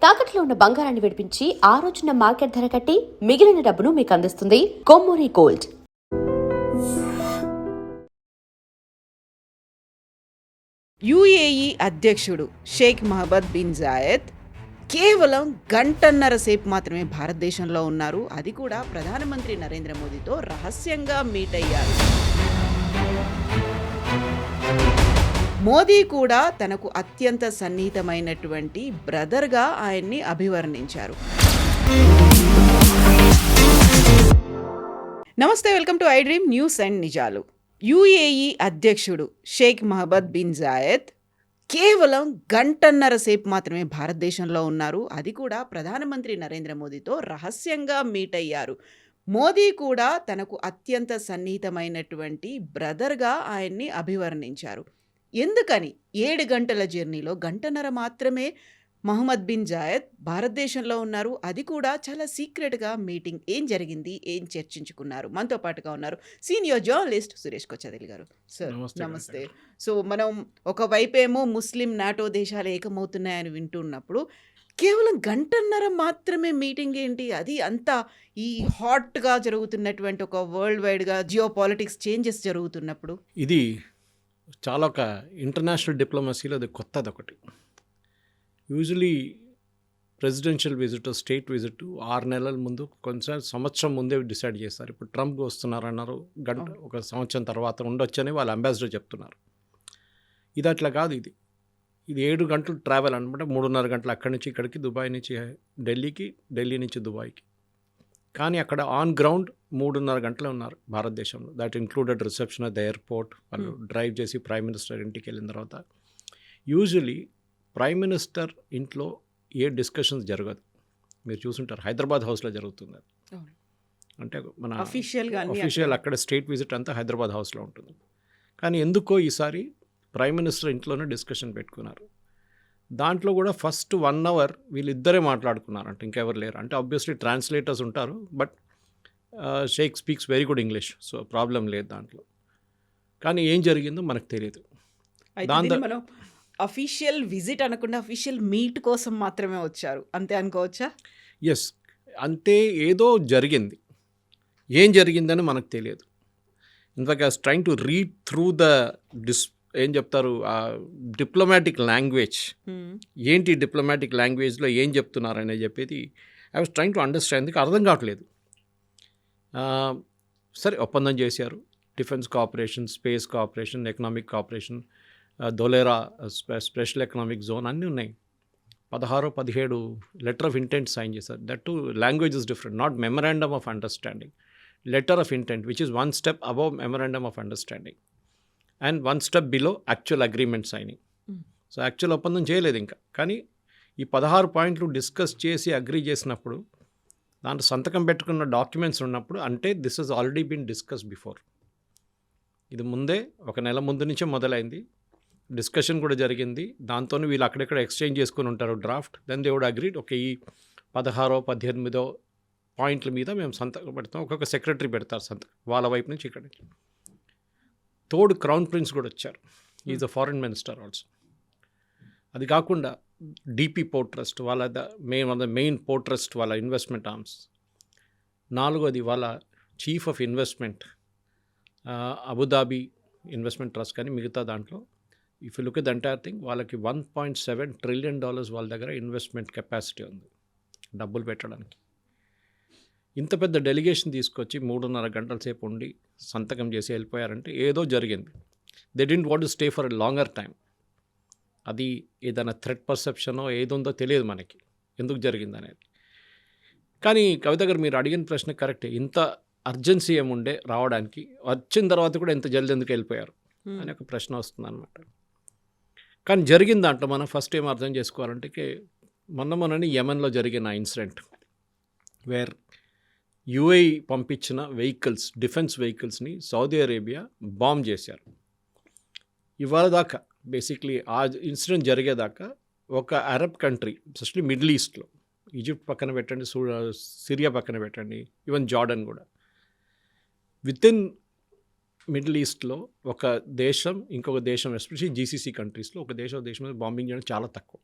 తాకట్లో ఉన్న బంగారాన్ని విడిపించి ఆ రోజున మార్కెట్ ధర కట్టి మిగిలిన డబ్బును మీకు అందిస్తుంది కొమ్మూరి గోల్డ్. యుఏఈ అధ్యక్షుడు షేక్ మహమ్మద్ బిన్ జాయద్ కేవలం గంటన్నర సేపు మాత్రమే భారతదేశంలో ఉన్నారు. అది కూడా ప్రధానమంత్రి నరేంద్ర మోదీతో రహస్యంగా మీట్ అయ్యారు. మోదీ కూడా తనకు అత్యంత సన్నిహితమైనటువంటి బ్రదర్గా ఆయన్ని అభివర్ణించారు. నమస్తే, welcome to I dream news and నిజాలు. యుఏఈ అధ్యక్షుడు షేక్ మహమ్మద్ బిన్ జాయద్ కేవలం గంటన్నర సేపు మాత్రమే భారతదేశంలో ఉన్నారు. అది కూడా ప్రధానమంత్రి నరేంద్ర మోదీతో రహస్యంగా మీట్ అయ్యారు. మోదీ కూడా తనకు అత్యంత సన్నిహితమైనటువంటి బ్రదర్గా ఆయన్ని అభివర్ణించారు. ఎందుకని 7 గంటల జర్నీలో గంటన్నర మాత్రమే మహమ్మద్ బిన్ జాయద్ భారతదేశంలో ఉన్నారు? అది కూడా చాలా సీక్రెట్గా మీటింగ్. ఏం జరిగింది, ఏం చర్చించుకున్నారు? మనతో పాటుగా ఉన్నారు సీనియర్ జర్నలిస్ట్ సురేష్ కొచ్చదిల్ గారు. సార్ నమస్తే. సో మనం ఒకవైపేమో ముస్లిం నాటో దేశాలు ఏకమవుతున్నాయని వింటున్నప్పుడు కేవలం గంటన్నర మాత్రమే మీటింగ్ ఏంటి? అది అంతా ఈ హాట్గా జరుగుతున్నటువంటి ఒక వరల్డ్ వైడ్గా జియో పాలిటిక్స్ చేంజెస్ జరుగుతున్నప్పుడు ఇది చాలా ఒక ఇంటర్నేషనల్ డిప్లొమసీలో అది కొత్తది ఒకటి. Usually presidential visit, state visit 6 నెలల ముందు, కొంచెం సంవత్సరం ముందే డిసైడ్ చేస్తారు. ఇప్పుడు ట్రంప్ వస్తున్నారన్నారు, ఒక సంవత్సరం తర్వాత ఉండొచ్చని వాళ్ళ అంబాసిడర్ చెప్తున్నారు. ఇది అట్లా కాదు. ఇది 7 గంటలు ట్రావెల్ అనమాట. 3.5 గంటలు అక్కడి నుంచి ఇక్కడికి, దుబాయ్ నుంచి ఢిల్లీకి, ఢిల్లీ నుంచి దుబాయ్కి. కానీ అక్కడ ఆన్ గ్రౌండ్ 3.5 గంటలే ఉన్నారు భారతదేశంలో. That included reception at the airport. వాళ్ళు డ్రైవ్ చేసి ప్రైమ్ మినిస్టర్ ఇంటికి వెళ్ళిన తర్వాత, యూజువలీ ప్రైమ్ మినిస్టర్ ఇంట్లో ఏ డిస్కషన్స్ జరగదు. మీరు చూసుంటారు, హైదరాబాద్ హౌస్లో జరుగుతుంది. అంటే మన అఫీషియల్ అక్కడ స్టేట్ విజిట్ అంతా హైదరాబాద్ హౌస్లో ఉంటుంది. కానీ ఎందుకో ఈసారి ప్రైమ్ మినిస్టర్ ఇంట్లోనే డిస్కషన్ పెట్టుకున్నారు. దాంట్లో కూడా ఫస్ట్ 1 అవర్ వీళ్ళిద్దరే మాట్లాడుకున్నారు. అంటే ఇంకెవరు లేరు. అంటే ఆబ్వియస్లీ ట్రాన్స్లేటర్స్ ఉంటారు, but Sheikh speaks very good English, so problem లేదు దాంట్లో. కానీ ఏం జరిగిందో మనకు తెలియదు. మనం అఫీషియల్ విజిట్ అనకుండా అఫీషియల్ మీట్ కోసం మాత్రమే వచ్చారు, అంతే అనుకోవచ్చా? ఎస్, అంతే. ఏదో జరిగింది. ఏం జరిగిందని మనకు తెలియదు. In fact I was trying to read through the ఏం చెప్తారు, డిప్లొమాటిక్ లాంగ్వేజ్ ఏంటి, డిప్లొమాటిక్ లాంగ్వేజ్లో ఏం చెప్తున్నారు అనేది చెప్పేది I was trying to understand. అర్థం కావట్లేదు. సరే, ఒప్పందం చేశారు. Defence cooperation, space cooperation, economic cooperation, Dholera special economic zone అన్నీ ఉన్నాయి. 16-17 లెటర్ ఆఫ్ ఇంటెంట్ సైన్ చేశారు. That to language is different, not memorandum of understanding, letter of intent, which is 1 step above memorandum of understanding and 1 step below actual agreement signing. So actual ఒప్పందం చేయలేదు ఇంకా. కానీ ఈ 16 పాయింట్లు discuss చేసి agree చేసినప్పుడు, దాంట్లో సంతకం పెట్టుకున్న డాక్యుమెంట్స్ ఉన్నప్పుడు, అంటే this has already been discuss before. ఇది ముందే 1 నెల ముందు నుంచే మొదలైంది. డిస్కషన్ కూడా జరిగింది. దాంతో వీళ్ళు అక్కడెక్కడ ఎక్స్చేంజ్ చేసుకుని ఉంటారు draft. Then they would agreed, okay, ఈ 16-18 పాయింట్ల మీద మేము సంతకం పెడతాం. ఒక్కొక్క సెక్రటరీ పెడతారు సంతకం వాళ్ళ వైపు నుంచి. ఇక్కడ తోడు క్రౌన్ ప్రిన్స్ కూడా వచ్చారు. Is a foreign minister also. అది కాకుండా డిపి పోర్ట్ ట్రస్ట్, వాళ్ళ మెయిన్ పోర్ట్ ట్రస్ట్, వాళ్ళ ఇన్వెస్ట్మెంట్ ఆర్మ్స్. 4వది వాళ్ళ chief of investment Abu Dhabi investment trust. కానీ మిగతా దాంట్లో if you look at the entire thing, వాళ్ళకి $1.7 trillion వాళ్ళ దగ్గర ఇన్వెస్ట్మెంట్ కెపాసిటీ ఉంది, డబ్బులు పెట్టడానికి. ఇంత పెద్ద డెలిగేషన్ తీసుకొచ్చి 3.5 గంటల సేపు ఉండి సంతకం చేసి వెళ్ళిపోయారంటే ఏదో జరిగింది. They didn't want to stay for a longer time. అది ఏదైనా థ్రెట్ పర్సెప్షనో ఏదుందో తెలియదు మనకి, ఎందుకు జరిగింది అనేది. కానీ కవిత గారు, మీరు అడిగిన ప్రశ్న కరెక్టే. ఇంత అర్జెన్సీ ఏముండే రావడానికి, వచ్చిన తర్వాత కూడా ఇంత జల్దీ ఎందుకు వెళ్ళిపోయారు అని ఒక ప్రశ్న వస్తుంది అనమాట. కానీ జరిగిన దాంట్లో మనం ఫస్ట్ ఏం అర్థం చేసుకోవాలంటే, మొన్ననే యెమెన్లో జరిగిన ఇన్సిడెంట్ వేర్ యుఏఈ పంపించిన వెహికల్స్, డిఫెన్స్ వెహికల్స్ని సౌదీ అరేబియా బాంబ్ చేశారు. ఇవాళ దాకా బేసిక్లీ ఆ ఇన్సిడెంట్ జరిగేదాకా ఒక అరబ్ కంట్రీ, ఎస్పెషల్లీ మిడిల్ ఈస్ట్లో, ఈజిప్ట్ పక్కన పెట్టండి, సిరియా పక్కన పెట్టండి, ఈవెన్ జార్డన్ కూడా, విత్ ఇన్ మిడిల్ ఈస్ట్లో ఒక దేశం ఇంకొక దేశం, ఎస్పెషల్లీ జీసీసీ కంట్రీస్లో ఒక దేశం మీద బాంబింగ్ చేయడం చాలా తక్కువ.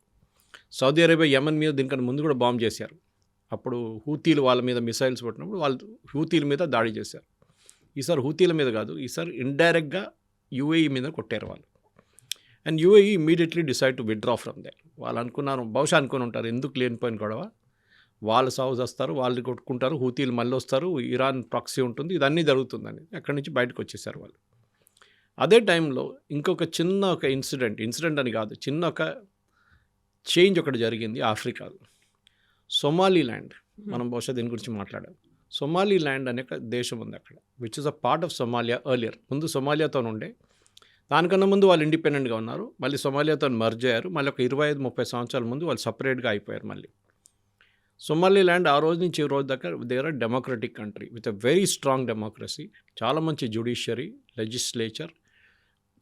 సౌదీ అరేబియా యెమెన్ మీద దీనికన్నా ముందు కూడా బాంబ్ చేశారు. అప్పుడు హూతీలు వాళ్ళ మీద మిసైల్స్ కొట్టినప్పుడు వాళ్ళు హూతీల మీద దాడి చేశారు. ఈసారి హూతీల మీద కాదు, ఈసారి ఇండైరెక్ట్గా యూఏఈ మీద కొట్టారు వాళ్ళు. And UAE immediately decide to withdraw from there. వాళ్ళు అనుకున్నారు, బహుశా అనుకుని ఉంటారు, ఎందుకు లేనిపోయిన గొడవ, వాళ్ళు సాగు వస్తారు, వాళ్ళు కొట్టుకుంటారు, హూతీలు మళ్ళీ వస్తారు, ఇరాన్ ప్రాక్సీ ఉంటుంది, ఇదన్నీ జరుగుతుందని అక్కడి నుంచి బయటకు వచ్చేసారు వాళ్ళు. అదే టైంలో ఇంకొక చిన్న ఒక ఇన్సిడెంట్ అని కాదు, చిన్న ఒక చేంజ్ ఒకటి జరిగింది ఆఫ్రికాలో. సొమాలీల్యాండ్, మనం బహుశా దీని గురించి మాట్లాడాం. సొమాలీల్యాండ్ అనే ఒక దేశం ఉంది అక్కడ, which is a part of Somalia earlier. ముందు సొమాలియాతో ఉండే, దానికన్నా ముందు వాళ్ళు ఇండిపెండెంట్గా ఉన్నారు, మళ్ళీ సొమాలియాతో మర్జ్ అయ్యారు, మళ్ళీ ఒక 25-30 సంవత్సరాల ముందు వాళ్ళు సపరేట్గా అయిపోయారు మళ్ళీ. సొమాలీల్యాండ్ ఆ రోజు నుంచి ఈ రోజు దాకా they are democratic country with a very strong democracy, చాలా మంచి జ్యుడిషియరీ, లెజిస్లేచర్,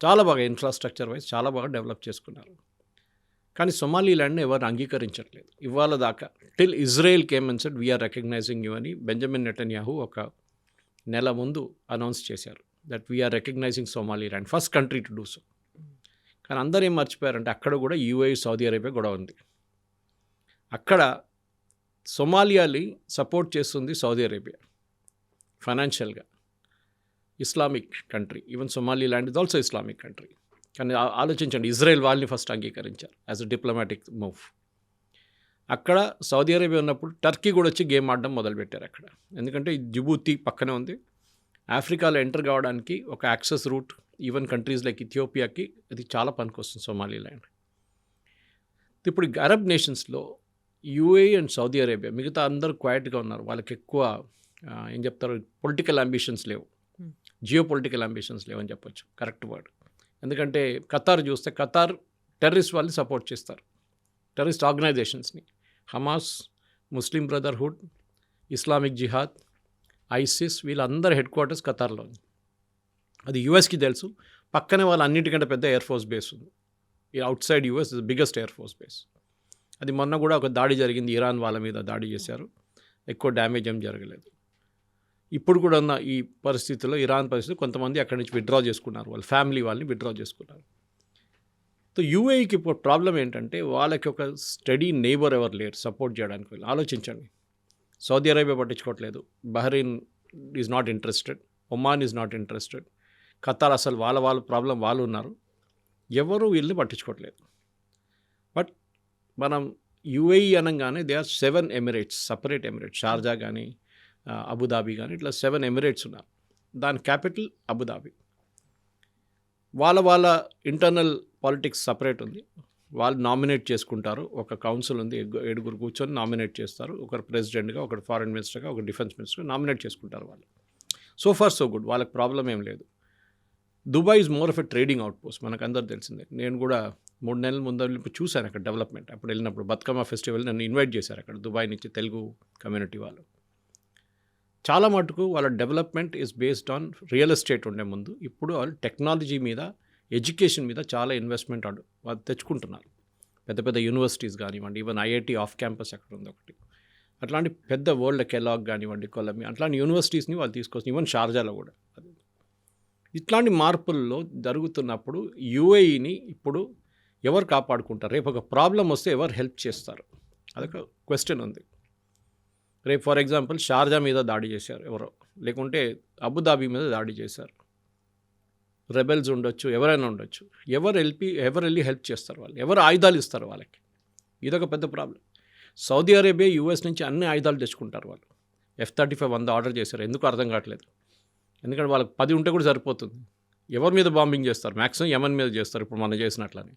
చాలా బాగా ఇన్ఫ్రాస్ట్రక్చర్ వైజ్ చాలా బాగా డెవలప్ చేసుకున్నారు. కానీ సొమాలీల్యాండ్ని ఎవరు అంగీకరించట్లేదు ఇవాళ దాకా. Till Israel came and said we are recognizing you అని బెంజమిన్ నెటన్యాహు ఒక నెల ముందు అనౌన్స్ చేశారు, that we are recognizing Somaliland, first country to do so. కానీ అందరూ ఏం మర్చిపోయారంటే అక్కడ కూడా యూఏఈ సౌదీ అరేబియా గొడవ ఉంది. అక్కడ సొమాలియాని సపోర్ట్ చేస్తుంది సౌదీ అరేబియా ఫైనాన్షియల్గా, Islamic country. Even Somaliland is also Islamic country. కానీ ఆలోచించండి, ఇజ్రాయెల్ వాళ్ళని ఫస్ట్ అంగీకరించారు యాజ్ అ డిప్లొమాటిక్ మూవ్. అక్కడ సౌదీ అరేబియా ఉన్నప్పుడు టర్కీ కూడా వచ్చి గేమ్ ఆడడం మొదలుపెట్టారు అక్కడ. ఎందుకంటే జిబూతి పక్కనే ఉంది, ఆఫ్రికాలో ఎంటర్ కావడానికి ఒక access route, even countries like ఇథియోపియాకి అది చాలా పనికొస్తుంది సొమాలీల్యాండ్. ఇప్పుడు అరబ్ నేషన్స్లో యూఏఈ అండ్ సౌదీ అరేబియా, మిగతా అందరూ క్వైట్గా ఉన్నారు, వాళ్ళకి ఎక్కువ ఏం చెప్తారు, పొలిటికల్ అంబిషన్స్ లేవు, జియో పొలిటికల్ అంబిషన్స్ లేవు అని చెప్పొచ్చు, కరెక్ట్ వర్డ్. ఎందుకంటే ఖతార్ చూస్తే ఖతార్ టెర్రరిస్ట్ వాళ్ళని సపోర్ట్ చేస్తారు, terrorist ఆర్గనైజేషన్స్ని, Hamas, Muslim Brotherhood, Islamic జిహాద్, ఐసిస్, వీళ్ళందరి హెడ్ క్వార్టర్స్ ఖతార్లో ఉంది. అది యూఎస్కి తెలుసు, పక్కనే వాళ్ళ అన్నిటికంటే పెద్ద ఎయిర్ ఫోర్స్ బేస్ ఉంది. ఈ out side US is biggest air force base. అది మొన్న కూడా ఒక దాడి జరిగింది, ఇరాన్ వాళ్ళ మీద దాడి చేశారు, ఎక్కువ డ్యామేజ్ ఏం జరగలేదు. ఇప్పుడు కూడా ఉన్న ఈ పరిస్థితుల్లో, ఇరాన్ పరిస్థితి, కొంతమంది అక్కడి నుంచి విత్డ్రా చేసుకున్నారు, వాళ్ళ ఫ్యామిలీ వాళ్ళని విత్డ్రా చేసుకున్నారు. సో యూఏఈకి ఇప్పుడు ప్రాబ్లం ఏంటంటే వాళ్ళకి ఒక స్టడీ నేబర్ ఎవరు లేరు సపోర్ట్ చేయడానికి. వెళ్ళి ఆలోచించండి, సౌదీ అరేబియా పట్టించుకోవట్లేదు, Bahrain is not interested, Oman is not interested, Qatar అసలు వాళ్ళ ప్రాబ్లం వాళ్ళు ఉన్నారు, ఎవరు వీళ్ళని పట్టించుకోవట్లేదు. బట్ మనం యూఏఈ అనగానే they are 7 emirates, separate emirates, Sharjah కానీ అబుదాబి కానీ ఇట్లా 7 ఎమిరేట్స్ ఉన్నారు. దాని క్యాపిటల్ అబుదాబి. వాళ్ళ ఇంటర్నల్ పాలిటిక్స్ సపరేట్ ఉంది, వాళ్ళు నామినేట్ చేసుకుంటారు, ఒక కౌన్సిల్ ఉంది, 7 కూర్చొని నామినేట్ చేస్తారు, ఒకరు ప్రెసిడెంట్గా, ఒకరు ఫారెన్ మినిస్టర్గా, ఒక డిఫెన్స్ మినిస్టర్గా నామినేట్ చేసుకుంటారు వాళ్ళు. సో ఫార్ సో గుడ్, వాళ్ళకి ప్రాబ్లం ఏం లేదు. Dubai is more of a trading out post, మనకు అందరూ తెలిసిందే. నేను కూడా 3 నెలల ముందు చూశాను అక్కడ డెవలప్మెంట్. అప్పుడు వెళ్ళినప్పుడు బతుకమ్మ ఫెస్టివల్ నన్ను ఇన్వైట్ చేశారు అక్కడ, దుబాయ్ నుంచి తెలుగు కమ్యూనిటీ వాళ్ళు. చాలా మటుకు వాళ్ళ development is based on real estate ఉండే ముందు, ఇప్పుడు వాళ్ళు టెక్నాలజీ మీద, ఎడ్యుకేషన్ మీద చాలా ఇన్వెస్ట్మెంట్ వాళ్ళు తెచ్చుకుంటున్నారు. పెద్ద పెద్ద యూనివర్సిటీస్ కానివ్వండి, ఈవెన్ ఐఐటి ఆఫ్ క్యాంపస్ అక్కడ ఉంది ఒకటి, అట్లాంటి పెద్ద వరల్డ్ కెలాగ్ కానివ్వండి, కొలంబియా, అట్లాంటి యూనివర్సిటీస్ని వాళ్ళు తీసుకొచ్చి, ఈవెన్ షార్జాలో కూడా. ఇట్లాంటి మార్పుల్లో జరుగుతున్నప్పుడు యూఏఈని ఇప్పుడు ఎవరు కాపాడుకుంటారు? రేపు ఒక ప్రాబ్లం వస్తే ఎవరు హెల్ప్ చేస్తారు? అదొక క్వశ్చన్ ఉంది. రేపు ఫర్ ఎగ్జాంపుల్ షార్జా మీద దాడి చేశారు ఎవరో, లేకుంటే అబుదాబి మీద దాడి చేశారు, రెబెల్స్ ఉండొచ్చు, ఎవరైనా ఉండొచ్చు, ఎవరు వెళ్ళి హెల్ప్ చేస్తారు? వాళ్ళు ఎవరు ఆయుధాలు ఇస్తారు వాళ్ళకి? ఇదొక పెద్ద ప్రాబ్లం. సౌదీ అరేబియా యూఎస్ నుంచి అన్ని ఆయుధాలు తెచ్చుకుంటారు వాళ్ళు. F-35 100 ఆర్డర్ చేశారు, ఎందుకు అర్థం కావట్లేదు. ఎందుకంటే వాళ్ళకి 10 ఉంటే కూడా సరిపోతుంది. ఎవరి మీద బాంబింగ్ చేస్తారు? మ్యాక్సిమం యెమెన్ మీద చేస్తారు, ఇప్పుడు మనం చేసినట్లని.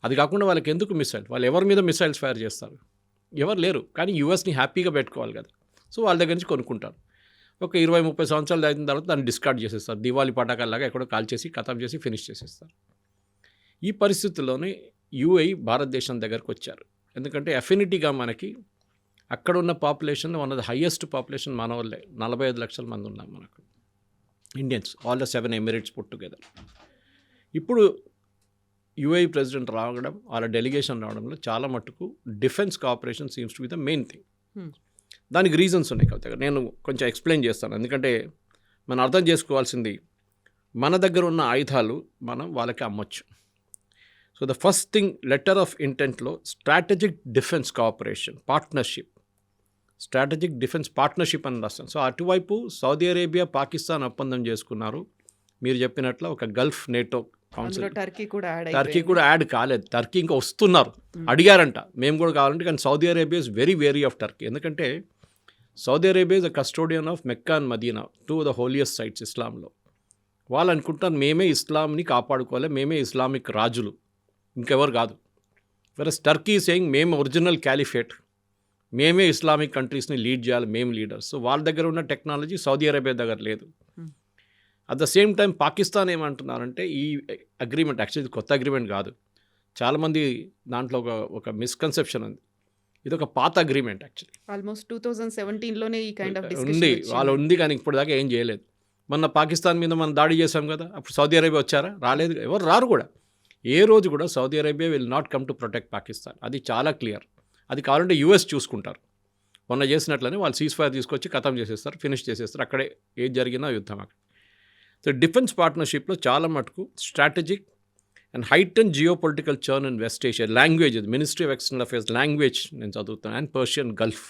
అది కాకుండా వాళ్ళకి ఎందుకు మిసైల్? వాళ్ళు ఎవరి మీద మిసైల్స్ ఫైర్ చేస్తారు? ఎవరు లేరు. కానీ యూఎస్ని హ్యాపీగా పెట్టుకోవాలి కదా, సో వాళ్ళ దగ్గర నుంచి కొనుక్కుంటారు. ఒక 20-30 సంవత్సరాలు అయిన తర్వాత దాన్ని డిస్కార్డ్ చేసేస్తారు, దివాళీ పటాకాల్లాగా ఎక్కడో కాల్ చేసి ఖతం చేసి ఫినిష్ చేసేస్తారు. ఈ పరిస్థితుల్లోనే యూఏఈ భారతదేశం దగ్గరకు వచ్చారు. ఎందుకంటే అఫినిటీగా మనకి అక్కడ ఉన్న population one of the highest population మన వాళ్ళే, 45 లక్షల మంది ఉన్నాం మనకు Indians, all the 7 Emirates put together. ఇప్పుడు యూఏఈ ప్రెసిడెంట్ రావడం, వాళ్ళ డెలిగేషన్ రావడంలో చాలా మట్టుకు defence cooperation seems to be the main thing. దానికి రీజన్స్ ఉన్నాయి కదా, నేను కొంచెం ఎక్స్ప్లెయిన్ చేస్తాను. ఎందుకంటే మనం అర్థం చేసుకోవాల్సింది, మన దగ్గర ఉన్న ఆయుధాలు మనం వాళ్ళకి అమ్మొచ్చు. So the first thing letter of ఇంటెంట్లో strategic defence cooperation partnership, strategic defence partnership అని రాస్తాను. సో అటువైపు సౌదీ అరేబియా పాకిస్తాన్ ఒప్పందం చేసుకున్నారు. మీరు చెప్పినట్లు ఒక గల్ఫ్ నేటో కౌన్సిల్, టర్కీ కూడా యాడ్ కాలేదు. టర్కీ ఇంకా వస్తున్నారు, అడిగారంట మేము కూడా కావాలంటే. కానీ Saudi Arabia is very very of Turkey. ఎందుకంటే Saudi Arabia is the custodian of Mecca and Medina, two the holiest sites ఇస్లాంలో. వాళ్ళు అనుకుంటారు మేమే ఇస్లాంని కాపాడుకోవాలి, మేమే ఇస్లామిక్ రాజులు, ఇంకెవరు కాదు. వెరస్ టర్కీ సేయింగ్ మేము ఒరిజినల్ క్యాలిఫేట్, మేమే ఇస్లామిక్ కంట్రీస్ని లీడ్ చేయాలి, మేము లీడర్స్. సో వాళ్ళ దగ్గర ఉన్న టెక్నాలజీ సౌదీ అరేబియా దగ్గర లేదు. At the same time Pakistan ఏమంటున్నారంటే ఈ అగ్రిమెంట్ యాక్చువల్లీ కొత్త అగ్రిమెంట్ కాదు, చాలామంది దాంట్లో ఒక మిస్కన్సెప్షన్ ఉంది. ఇది ఒక పాత అగ్రిమెంట్ యాక్చువల్లీ, ఆల్మోస్ట్ 2017లోనే ఈ కైండ్ ఆఫ్ ఉంది, వాళ్ళు ఉంది. కానీ ఇప్పుడు దాకా ఏం చేయలేదు. మొన్న పాకిస్తాన్ మీద మనం దాడి చేశాం కదా, అప్పుడు సౌదీ అరేబియా వచ్చారా? రాలేదు, ఎవరు రారు కూడా. ఏ రోజు కూడా Saudi Arabia will not come to protect Pakistan, అది చాలా క్లియర్. అది కావాలంటే యూఎస్ చూసుకుంటారు. మొన్న చేసినట్లనే వాళ్ళు సీజ్ ఫైర్ తీసుకొచ్చి ఖతం చేసేస్తారు, ఫినిష్ చేసేస్తారు, అక్కడే ఏది జరిగినా యుద్ధం అక్కడ. సో డిఫెన్స్ పార్ట్నర్షిప్లో చాలా మటుకు strategic and heighten geopolitical churn in west Asia. Language, ministry of external affairs language నేను చదువుతాను, అండ్ పర్షియన్ గల్ఫ్.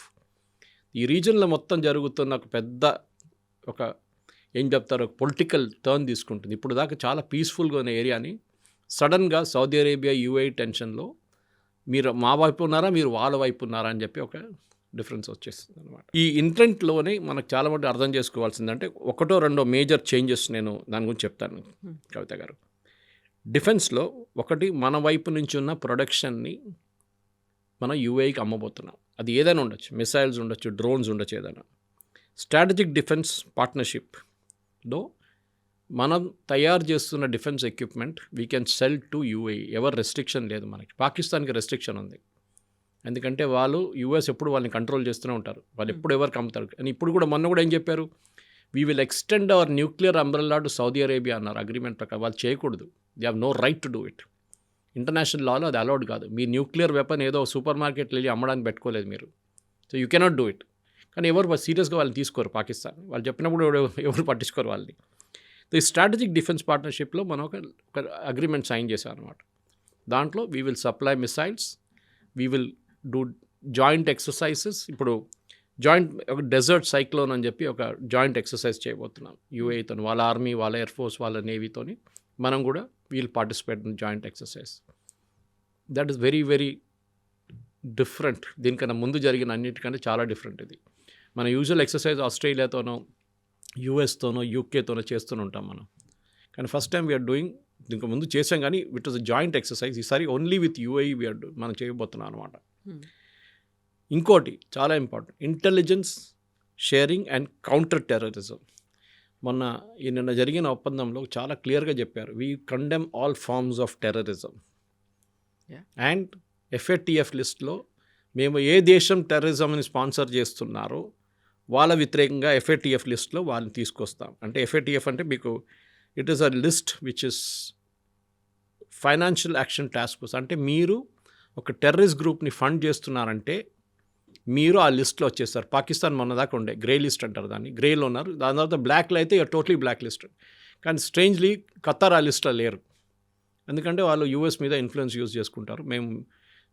ఈ రీజన్లో మొత్తం జరుగుతున్న ఒక పెద్ద ఒక ఏం చెప్తారు ఒక పొలిటికల్ టర్న్ తీసుకుంటుంది. ఇప్పుడు దాకా చాలా పీస్ఫుల్గా ఉన్న ఏరియాని సడన్గా సౌదీ అరేబియా యూఏఈ టెన్షన్లో మీరు మా వైపు ఉన్నారా, మీరు వాళ్ళ వైపు ఉన్నారా అని చెప్పి ఒక డిఫరెన్స్ వచ్చేస్తుంది అనమాట. ఈ ఇంటెంట్లోనే మనకు చాలా మటుకు అర్థం చేసుకోవాల్సిందంటే ఒకటో రెండో మేజర్ చేంజెస్ నేను దాని గురించి చెప్తాను కవిత గారు. డిఫెన్స్లో ఒకటి, మన వైపు నుంచి ఉన్న ప్రొడక్షన్ని మనం యూఏఈకి అమ్మబోతున్నాం. అది ఏదైనా ఉండొచ్చు, మిసైల్స్ ఉండొచ్చు, డ్రోన్స్ ఉండొచ్చు, ఏదైనా. స్ట్రాటజిక్ డిఫెన్స్ పార్ట్నర్షిప్లో మనం తయారు చేస్తున్న defence equipment we can cell to UAE. ఎవరు రెస్ట్రిక్షన్ లేదు మనకి. పాకిస్తాన్కి రెస్ట్రిక్షన్ ఉంది, ఎందుకంటే వాళ్ళు యూఎస్ ఎప్పుడు వాళ్ళని కంట్రోల్ చేస్తూనే ఉంటారు, వాళ్ళు ఎప్పుడు ఎవరికి అమ్ముతారు. అని ఇప్పుడు కూడా మొన్న కూడా ఏం చెప్పారు, we will extend our nuclear umbrella to Saudi Arabia అన్నారు అగ్రిమెంట్ ప్రకారం. వాళ్ళు చేయకూడదు, they have no right to do it. International లాలో అది అలౌడ్ కాదు. మీ న్యూక్లియర్ వెపన్ ఏదో సూపర్ మార్కెట్లో వెళ్ళి అమ్మడానికి పెట్టుకోలేదు మీరు, so you cannot do it. కానీ ఎవరు సీరియస్గా వాళ్ళని తీసుకోరు పాకిస్తాన్, వాళ్ళు చెప్పినప్పుడు ఎవరు పట్టించుకోరు వాళ్ళని. ఈ స్ట్రాటజిక్ డిఫెన్స్ పార్ట్నర్షిప్లో మనం ఒక అగ్రిమెంట్ సైన్ చేశాం అనమాట. దాంట్లో we will supply missiles, we will do joint exercises. ఇప్పుడు జాయింట్ ఒక డెజర్ట్ సైక్లోన్ అని చెప్పి ఒక జాయింట్ ఎక్సర్సైజ్ చేయబోతున్నాం యూఏఈతో, వాళ్ళ ఆర్మీ, వాళ్ళ ఎయిర్ ఫోర్స్, వాళ్ళ నేవీతోని మనం కూడా we'll participate in joint exercise. That is very very different. దీనికన్నా ముందు జరిగిన అన్నిటికంటే చాలా డిఫరెంట్ ఇది. మన యూజువల్ ఎక్సర్సైజ్ ఆస్ట్రేలియాతోనో, యూఎస్తోనో, యూకేతోనో చేస్తూనే ఉంటాం మనం. కానీ ఫస్ట్ టైం వీఆర్ డూయింగ్, దీనికి ముందు చేసాం కానీ it was a joint exercise. ఈసారి ఓన్లీ విత్ యూఏఈ వీఆర్ మనం చేయబోతున్నాం అనమాట. ఇంకోటి చాలా important, intelligence sharing and counter terrorism. మొన్న నిన్న జరిగిన ఒప్పందంలో చాలా క్లియర్గా చెప్పారు, we condemn all forms of terrorism. And FATF లిస్ట్లో మేము ఏ దేశం టెర్రరిజంని స్పాన్సర్ చేస్తున్నారో వాళ్ళ వ్యతిరేకంగా ఎఫ్ఏటిఎఫ్ లిస్ట్లో వాళ్ళని తీసుకొస్తాం. అంటే ఎఫ్ఏటిఎఫ్ అంటే మీకు it is a list which is financial action task force. అంటే మీరు ఒక టెర్రరిస్ట్ గ్రూప్ని ఫండ్ చేస్తున్నారంటే మీరు ఆ లిస్ట్లో వచ్చేస్తారు. పాకిస్తాన్ మొన్న దాకా ఉండే గ్రే లిస్ట్ అంటారు దాన్ని, గ్రేలో ఉన్నారు. దాని తర్వాత బ్లాక్లో అయితే టోటలీ బ్లాక్ లిస్ట్. కానీ స్ట్రేంజ్లీ ఖతార్ ఆ లిస్ట్లో లేరు, ఎందుకంటే వాళ్ళు యూఎస్ మీద ఇన్ఫ్లుయెన్స్ యూజ్ చేసుకుంటారు. మేము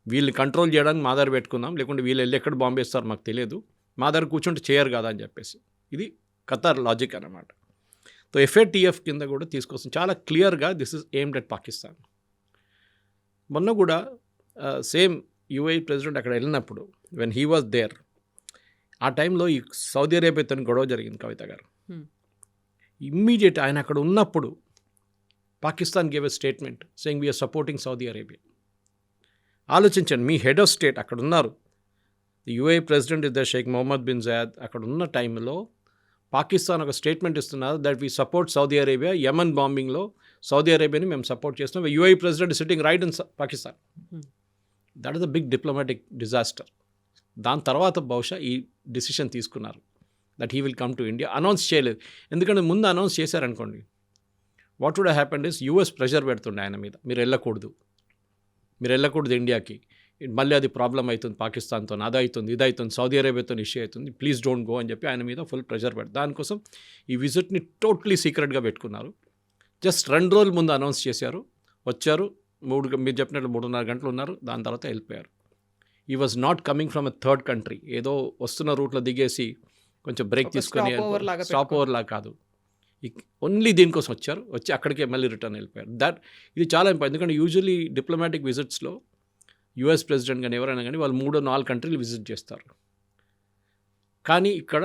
వీళ్ళని కంట్రోల్ చేయడానికి మా దగ్గర పెట్టుకుందాం, లేకుంటే వీళ్ళు వెళ్ళి ఎక్కడ బాంబు వేస్తారో మాకు తెలియదు, మా దగ్గర కూర్చుంటే చేయరు కదా అని చెప్పేసి. ఇది ఖతార్ లాజిక్ అన్నమాట. సో ఎఫ్ఏటిఎఫ్ కింద కూడా తీసుకొస్తాం చాలా క్లియర్గా, this is aimed at Pakistan. మొన్న కూడా సేమ్ యూఏఈ ప్రెసిడెంట్ అక్కడ వెళ్ళినప్పుడు వెన్ హీ వాజ్ దేర్, ఆ టైంలో ఈ సౌదీ అరేబియాతో గొడవ జరిగింది కవిత గారు. ఇమ్మీడియట్ ఆయన అక్కడ ఉన్నప్పుడు Pakistan gave a statement saying we are supporting Saudi Arabia. ఆలోచించండి, మీ హెడ్ ఆఫ్ స్టేట్ అక్కడ ఉన్నారు, UAE president is the sheikh Mohammed bin Zayed. అక్కడ ఉన్న టైంలో పాకిస్తాన్ ఒక స్టేట్మెంట్ ఇస్తున్నారు that we support Saudi Arabia. Yemen బాంబింగ్లో సౌదీ అరేబియాని మేము సపోర్ట్ చేస్తున్నాం. UAE president sitting right in Pakistan. That is a big diplomatic disaster. దాని తర్వాత బహుశా ఈ డిసిషన్ తీసుకున్నారు that he will come to India. Announce చేయలేదు, ఎందుకంటే ముందు అనౌన్స్ చేశారనుకోండి what would happened is US pressure పెడుతుండే ఆయన మీద, మీరు వెళ్ళకూడదు ఇండియాకి, మళ్ళీ అది ప్రాబ్లం అవుతుంది పాకిస్తాన్తో, అది అవుతుంది ఇది అవుతుంది, సౌదీ అరేబియాతో ఇష్యూ అవుతుంది, ప్లీజ్ డోంట్ గో అని చెప్పి ఆయన మీద ఫుల్ ప్రెషర్ పెడతారు. దానికోసం ఈ విజిట్ని టోటలీ సీక్రెట్గా పెట్టుకున్నారు. జస్ట్ 2 రోజుల ముందు అనౌన్స్ చేశారు, వచ్చారు, మీరు చెప్పినట్లు 3.5 గంటలు ఉన్నారు, దాని తర్వాత వెళ్ళిపోయారు. ఈ was not coming from a third country, ఏదో వస్తున్న రూట్లో దిగేసి కొంచెం బ్రేక్ ఒక తీసుకొని స్టాప్ పెట్టుకో. ఓవర్ లా కాదు, ఓన్లీ దీనికోసం వచ్చి అక్కడికే మళ్ళీ రిటర్న్ వెళ్ళిపోయారు. ఇది చాలా ఇంపార్టెంట్. ఎందుకంటే యూజువలీ డిప్లొమాటిక్ విజిట్స్లో యుఎస్ ప్రెసిడెంట్ కానీ ఎవరైనా కానీ వాళ్ళు 3-4 కంట్రీలు విజిట్ చేస్తారు. కానీ ఇక్కడ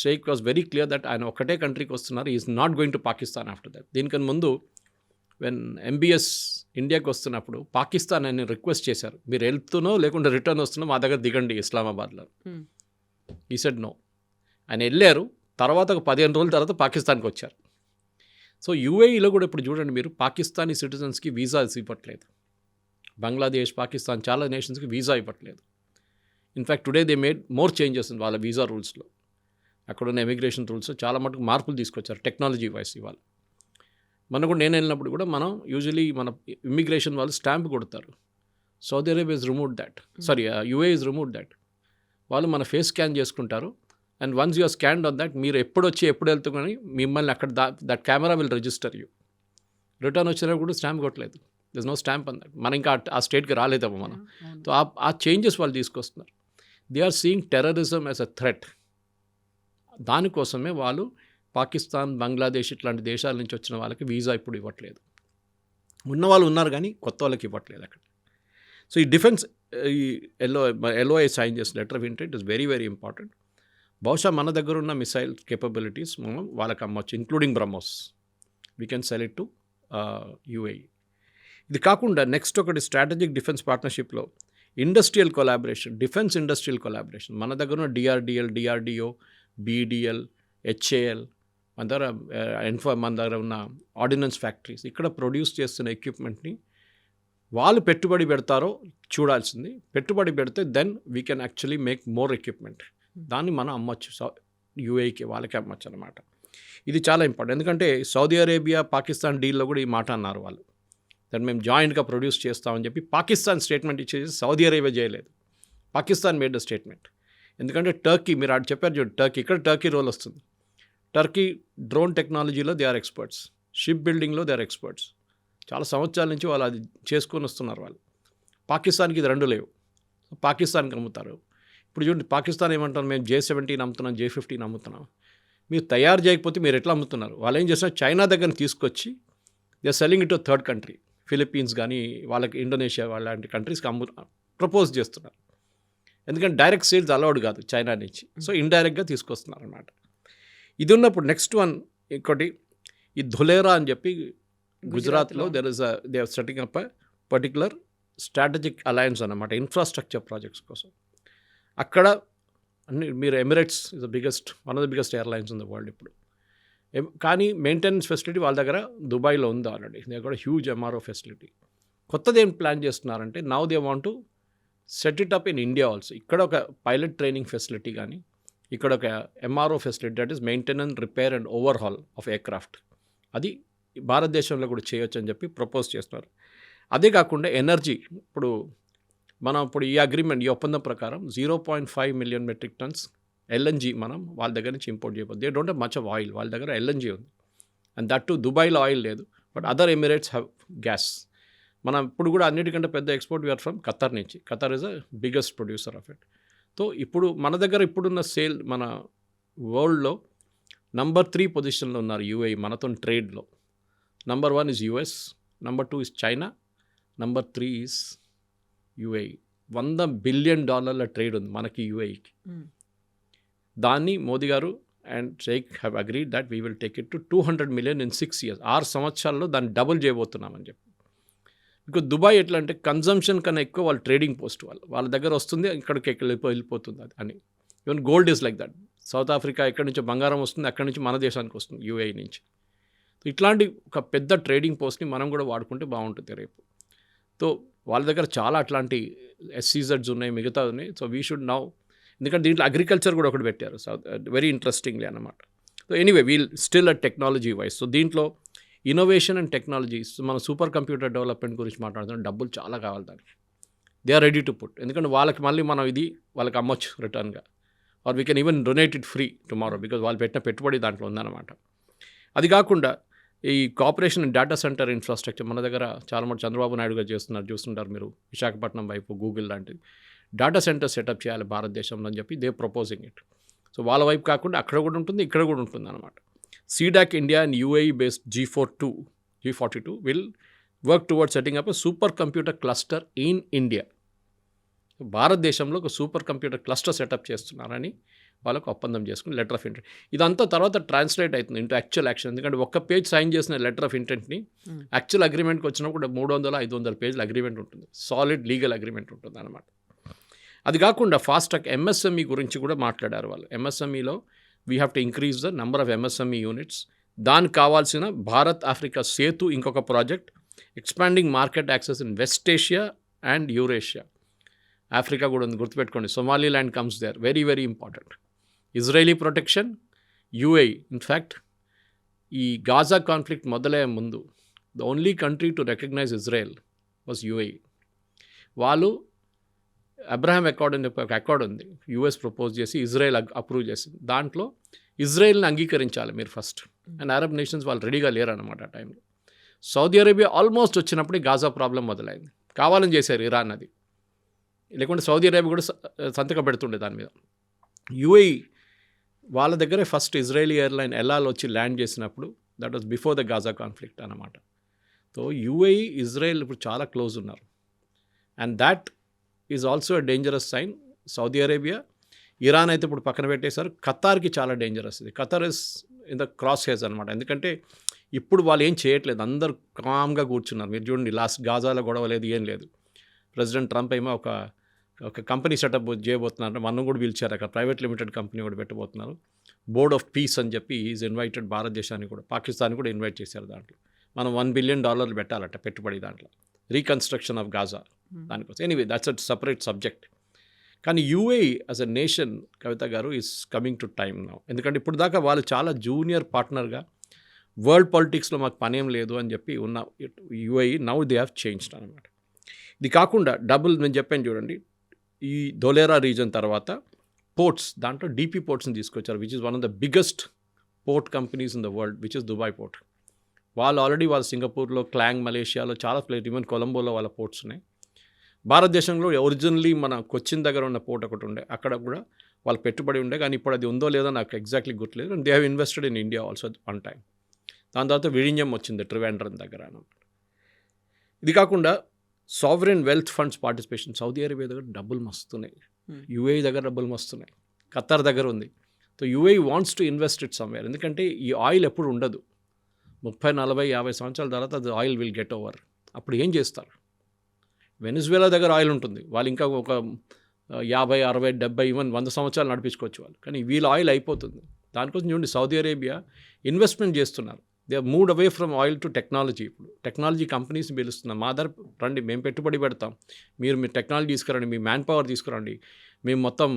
Sheikh was very clear that ఆయన ఒకటే కంట్రీకి వస్తున్నారు, is not going to Pakistan after that. దీనికన్నా ముందు వెన్ MBS ఇండియాకి వస్తున్నప్పుడు పాకిస్తాన్ ఆయన రిక్వెస్ట్ చేశారు, మీరు వెళ్తునో లేకుంటే రిటర్న్ వస్తున్నో మా దగ్గర దిగండి ఇస్లామాబాద్లో. ఈ సెడ్ నో. ఆయన వెళ్ళారు, తర్వాత ఒక 15 రోజుల తర్వాత పాకిస్తాన్కి వచ్చారు. సో UAEలో కూడా ఇప్పుడు చూడండి మీరు, పాకిస్తానీ సిటిజన్స్కి వీసాస్ ఇవ్వట్లేదు. బంగ్లాదేశ్, పాకిస్తాన్ చాలా నేషన్స్కి వీసా ఇవ్వట్లేదు. In fact today they made more changes వాళ్ళ వీసా రూల్స్లో. అక్కడున్న ఇమిగ్రేషన్ రూల్స్లో చాలా మటుకు మార్పులు తీసుకొచ్చారు టెక్నాలజీ వైస్. ఇవాళ మనం కూడా, నేను వెళ్ళినప్పుడు కూడా మనం యూజువలీ మన ఇమిగ్రేషన్ వాళ్ళు స్టాంప్ కొడతారు. Saudi Arabia is remove that, UAE is remove that. వాళ్ళు మన ఫేస్ స్కాన్ చేసుకుంటారు, and once you're scanned on that, మీరు ఎప్పుడు వచ్చి ఎప్పుడు వెళ్తుకొని మిమ్మల్ని అక్కడ that camera will register you. Return వచ్చినా కూడా స్టాంప్ కొట్టలేదు, this no stamp on that. మనం ఇంకా ఆ స్టేట్కి రాలేదమ్మా మనం. సో ఆ చేంజెస్ వాళ్ళు తీసుకొస్తున్నారు. They are seeing terrorism as a threat. దానికోసమే వాళ్ళు పాకిస్తాన్, బంగ్లాదేశ్ ఇట్లాంటి దేశాల నుంచి వచ్చిన వాళ్ళకి వీసా ఇప్పుడు ఇవ్వట్లేదు. ఉన్న వాళ్ళు ఉన్నారు కానీ కొత్త వాళ్ళకి ఇవ్వట్లేదు అక్కడ. సో ఈ డిఫెన్స్, ఈ LOI సైన్ చేసిన letter of intent is very very important. బహుశా మన దగ్గర ఉన్న మిసైల్ కేపబిలిటీస్ మనం వాళ్ళకి అమ్మొచ్చు, including BrahMos. We can sell it to UAE. ఇది కాకుండా నెక్స్ట్ ఒకటి స్ట్రాటజిక్ డిఫెన్స్ పార్ట్నర్షిప్లో industrial collaboration, defence industrial collaboration. మన దగ్గర ఉన్న DRDO, BDL, HAL, మన దగ్గర ఉన్న ఆర్డినెన్స్ ఫ్యాక్టరీస్, ఇక్కడ ప్రొడ్యూస్ చేస్తున్న ఎక్విప్మెంట్ని వాళ్ళు పెట్టుబడి పెడతారో చూడాల్సింది. పెట్టుబడి పెడితే then we can actually make more equipment. దాన్ని మనం అమ్మచ్చు UAEకి, వాళ్ళకి అమ్మచ్చు అనమాట. ఇది చాలా ఇంపార్టెంట్. ఎందుకంటే సౌదీ అరేబియా, పాకిస్తాన్ డీల్లో కూడా ఈ మాట అన్నారు వాళ్ళు, దాన్ని మేము జాయింట్గా ప్రొడ్యూస్ చేస్తామని చెప్పి. పాకిస్తాన్ స్టేట్మెంట్ ఇచ్చేసి సౌదీ అరేబియా చేయలేదు, పాకిస్తాన్ మేడ్ ద స్టేట్మెంట్. ఎందుకంటే టర్కీ, మీరు అటు చెప్పారు చూడు, టర్కీ రోల్ వస్తుంది. టర్కీ డ్రోన్ టెక్నాలజీలో దే ఆర్ ఎక్స్పర్ట్స్, షిప్ బిల్డింగ్లో దే ఆర్ ఎక్స్పర్ట్స్. చాలా సంవత్సరాల నుంచి వాళ్ళు అది చేసుకొని వస్తున్నారు వాళ్ళు. పాకిస్తాన్కి ఇది 2 లేవు, పాకిస్తాన్కి అమ్ముతారు. ఇప్పుడు చూడండి, పాకిస్తాన్ ఏమంటారు, మేము J-17 అమ్ముతున్నాం, J-15 అమ్ముతున్నాం. మీరు తయారు చేయకపోతే మీరు ఎట్లా అమ్ముతున్నారు? వాళ్ళు ఏం చేస్తున్నారు, చైనా దగ్గర తీసుకొచ్చి they are selling it to third country, Philippines కానీ వాళ్ళకి, ఇండోనేషియా లాంటి కంట్రీస్కి ప్రపోజ్ చేస్తున్నారు. ఎందుకంటే డైరెక్ట్ సేల్స్ అలౌడ్ కాదు చైనా నుంచి, సో ఇండైరెక్ట్గా తీసుకొస్తున్నారు అన్నమాట. ఇది ఉన్నప్పుడు నెక్స్ట్ వన్ ఇంకోటి, ఈ ధులేరా అని చెప్పి గుజరాత్లో they are setting up a particular strategic alliance అన్నమాట, ఇన్ఫ్రాస్ట్రక్చర్ ప్రాజెక్ట్స్ కోసం. అక్కడ అన్ని మీరు, Emirates is the biggest, one of the biggest airlines in the world ఇప్పుడు. కానీ మెయింటెనెన్స్ ఫెసిలిటీ వాళ్ళ దగ్గర దుబాయ్లో ఉంది ఆల్రెడీ. దే కూడా హ్యూజ్ MRO ఫెసిలిటీ. కొత్తది ఏం ప్లాన్ చేస్తున్నారంటే, now they want to set it up in India also. ఇక్కడ ఒక పైలట్ ట్రైనింగ్ ఫెసిలిటీ కానీ, ఇక్కడ ఒక MRO facility, that is maintenance, repair and overhaul of aircraft, అది భారతదేశంలో కూడా చేయొచ్చు అని చెప్పి ప్రపోజ్ చేస్తున్నారు. అదే కాకుండా ఎనర్జీ, ఇప్పుడు ఈ అగ్రిమెంట్, ఈ ఒప్పందం ప్రకారం 0.5 మిలియన్ మెట్రిక్ టన్స్ LNG మనం వాళ్ళ దగ్గర నుంచి ఇంపోర్ట్ చేయబోతుంది. They don't have much of oil, వాళ్ళ దగ్గర LNG ఉంది. అండ్ దట్ టు దుబాయ్లో ఆయిల్ లేదు, but other Emirates have gas. మనం ఇప్పుడు కూడా అన్నిటికంటే పెద్ద ఎక్స్పోర్ట్ వీఆర్ ఫ్రమ్ ఖతర్ నుంచి. Qatar is a biggest producer of it. So ఇప్పుడు మన దగ్గర ఇప్పుడున్న సేల్, మన వరల్డ్లో నంబర్ 3 పొజిషన్లో ఉన్నారు UAE మనతో ట్రేడ్లో. Number 1 is US, number 2 is China, number 3 is UAE. $100 billion trade ఉంది మనకి UAEకి. దాన్ని Modi garu and sheikh have agreed that we will take it to 200 million in 6 years. 6 సంవత్సరాల్లో దాన్ని డబుల్ చేయబోతున్నామని చెప్పి. బికాజ్ దుబాయ్ ఎట్లా అంటే కన్జంప్షన్ కన్నా ఎక్కువ వాళ్ళు ట్రేడింగ్ పోస్ట్, వాళ్ళ దగ్గర వస్తుంది, ఇక్కడికి వెళ్ళిపోతుంది అది అని. Even gold is like that. South Africa ఎక్కడి నుంచో బంగారం వస్తుంది, అక్కడి నుంచి మన దేశానికి వస్తుంది UAE నుంచి. ఇట్లాంటి ఒక పెద్ద ట్రేడింగ్ పోస్ట్ని మనం కూడా వాడుకుంటే బాగుంటుంది రేపు. సో వాళ్ళ దగ్గర చాలా అట్లాంటి SEZs ఉన్నాయి, మిగతా ఉన్నాయి. సో వీ షుడ్ నౌ, ఎందుకంటే దీంట్లో అగ్రికల్చర్ కూడా ఒకటి పెట్టారు, వెరీ ఇంట్రెస్టింగ్లీ అన్నమాట. So anyway we'll still a technology wise. So దీంట్లో ఇన్నోవేషన్ అండ్ టెక్నాలజీస్, మన సూపర్ కంప్యూటర్ డెవలప్మెంట్ గురించి మాట్లాడుతున్నాం. డబ్బులు చాలా కావాలి దానికి. They are ready to put, ఎందుకంటే వాళ్ళకి మళ్ళీ మనం ఇది వాళ్ళకి అమ్మొచ్చు రిటర్న్గా, or we can even donate it free tomorrow, because వాళ్ళు పెట్టిన పెట్టుబడి దాంట్లో ఉందన్నమాట. అది కాకుండా ఈ కోఆపరేషన్ డేటా సెంటర్ ఇన్ఫ్రాస్ట్రక్చర్ మన దగ్గర చాలా మంది చంద్రబాబు నాయుడు గారు చూస్తుంటారు మీరు విశాఖపట్నం వైపు గూగుల్ లాంటివి డేటా సెంటర్ సెటప్ చేయాలి భారతదేశంలో అని చెప్పి దే ప్రపోజింగ్ ఇట్. సో వాళ్ళ వైపు కాకుండా అక్కడ కూడా ఉంటుంది, ఇక్కడ కూడా ఉంటుంది అనమాట. C-DAC India and UAE based G42 will work towards setting up super computer cluster in India. భారతదేశంలో ఒక సూపర్ కంప్యూటర్ క్లస్టర్ సెటప్ చేస్తున్నారని వాళ్ళకు ఒప్పందం చేసుకుని లెటర్ ఆఫ్ ఇంటెంట్. ఇదంతా తర్వాత ట్రాన్స్లేట్ అవుతుంది ఇంటూ యాక్చువల్ యాక్షన్. ఎందుకంటే ఒక్క పేజ్ సైన్ చేసిన లెటర్ ఆఫ్ ఇంటెంట్ని యాక్చువల్ అగ్రిమెంట్కి వచ్చినప్పుడు 300-500 పేజీల అగ్రిమెంట్ ఉంటుంది, సాలిడ్ లీగల్ అగ్రిమెంట్ ఉంటుంది అనమాట. అది కాకుండా ఫాస్ట్ ట్రాక్ ఎంఎస్ఎంఈ గురించి కూడా మాట్లాడారు వాళ్ళు. ఎంఎస్ఎంఈలో we have to increase the number of MSME units. దానికి కావాల్సిన భారత్ ఆఫ్రికా సేతు ఇంకొక project, expanding market access in west Asia and Eurasia. Africa కూడా ఉంది, గుర్తుపెట్టుకోండి. Somaliland comes there, very very important. Israeli protection, UAE. In fact ఈ గాజా కాన్ఫ్లిక్ట్ మొదలయ్యే ముందు the only country to recognise Israel was UAE. వాళ్ళు Abraham accord అని ఒక accord ఉంది, యూఎస్ ప్రపోజ్ చేసి ఇజ్రాయెల్ అప్రూవ్ చేసింది. దాంట్లో ఇజ్రాయెల్ని అంగీకరించాలి మీరు ఫస్ట్. అండ్ అరబ్ నేషన్స్ వాళ్ళు రెడీగా లేరు అనమాట ఆ టైంలో. సౌదీ అరేబియా ఆల్మోస్ట్ వచ్చినప్పుడే గాజా ప్రాబ్లం మొదలైంది. కావాలని చేశారు ఇరాన్ అది, లేకుంటే సౌదీ అరేబియా కూడా సంతకం పెడుతుండే దాని మీద. యూఏఈ వాళ్ళ దగ్గరే ఫస్ట్ ఇజ్రాయలీ ఎయిర్లైన్ ఎల్ఆల్ వచ్చి ల్యాండ్ చేసినప్పుడు that was before the Gaza conflict అనమాట. సో యూఏఈ ఇజ్రాయెల్ ఇప్పుడు చాలా క్లోజ్ ఉన్నారు. And that is also a dangerous sign. Saudi Arabia, Iran అయితే ఇప్పుడు పక్కన పెట్టేశారు. ఖతార్కి చాలా డేంజరస్ ఇది. Qatar is in the cross hairs అనమాట. ఎందుకంటే ఇప్పుడు వాళ్ళు ఏం చేయట్లేదు, అందరు కామ్గా కూర్చున్నారు. మీరు చూడండి, లాస్ట్ గాజాలో గొడవ లేదు, ఏం లేదు. ప్రెసిడెంట్ ట్రంప్ ఏమో ఒక కంపెనీ సెటప్ చేయబోతున్నారు. మనం కూడా పిలిచారు, అక్కడ ప్రైవేట్ లిమిటెడ్ కంపెనీ కూడా పెట్టబోతున్నారు. బోర్డ్ ఆఫ్ పీస్ అని చెప్పి ఈజ్ ఇన్వైటెడ్. భారతదేశాన్ని కూడా, పాకిస్తాన్ కూడా ఇన్వైట్ చేశారు. దాంట్లో మనం $1 బిలియన్ పెట్టాలట పెట్టుబడి దాంట్లో, రీకన్స్ట్రక్షన్ ఆఫ్ గాజా దానికోసం. Anyway that's a separate subject. కానీ యూఏఈ యాజ్ అ నేషన్, కవిత గారు, is coming to time now. ఎందుకంటే ఇప్పుడు దాకా వాళ్ళు చాలా జూనియర్ పార్ట్నర్గా వరల్డ్ పాలిటిక్స్లో మాకు పనేం లేదు అని చెప్పి ఉన్న UAE now they have changed అనమాట. ఇది కాకుండా నేను చెప్పాను చూడండి, ఈ ధోలేరా రీజన్ తర్వాత పోర్ట్స్, దాంట్లో డీపీ పోర్ట్స్ని తీసుకొచ్చారు, which is one of the biggest port companies in the world, which is Dubai port. వాళ్ళు ఆల్రెడీ సింగపూర్లో, క్లాంగ్ మలేషియాలో చాలా ప్లేస్, ఈవెన్ కొలంబోలో వాళ్ళ పోర్ట్స్ ఉన్నాయి. భారతదేశంలో ఒరిజినల్లీ మన కొచ్చిన్ దగ్గర ఉన్న పోర్ట్ ఒకటి ఉండే, అక్కడ కూడా వాళ్ళు పెట్టుబడి ఉండే. కానీ ఇప్పుడు అది ఉందో లేదో నాకు ఎగ్జాక్ట్లీ గుర్తులేదు. And they have invested in India also one time. దాని తర్వాత విഴിഞ്ഞం వచ్చింది ట్రివాండ్రం దగ్గర. ఇది కాకుండా sovereign wealth funds participation. Saudi Arabia దగ్గర డబ్బులు మస్తున్నాయి, యూఏఈ దగ్గర డబ్బులు మస్తున్నాయి, ఖతార్ దగ్గర ఉంది. So UAE wants to invest it somewhere. ఎందుకంటే ఈ ఆయిల్ ఎప్పుడు ఉండదు, 30, 40, 50 సంవత్సరాల తర్వాత అది ఆయిల్ విల్ గెట్ ఓవర్. అప్పుడు ఏం చేస్తారు? వెనిజువేలా దగ్గర ఆయిల్ ఉంటుంది, వాళ్ళు ఇంకా ఒక 50, 60, 70, ఈవెన్ 100 సంవత్సరాలు నడిపించుకోవచ్చు వాళ్ళు. కానీ వీళ్ళ ఆయిల్ అయిపోతుంది. దానికోసం చూడండి, సౌదీ అరేబియా ఇన్వెస్ట్మెంట్ చేస్తున్నారు. They are moved away from oil to technology. ఇప్పుడు టెక్నాలజీ కంపెనీస్ని పిలుస్తున్నాం, మా దగ్గర రండి, మేము పెట్టుబడి పెడతాం, మీరు టెక్నాలజీ తీసుకురండి, మీ మ్యాన్ పవర్ తీసుకురండి, మేము మొత్తం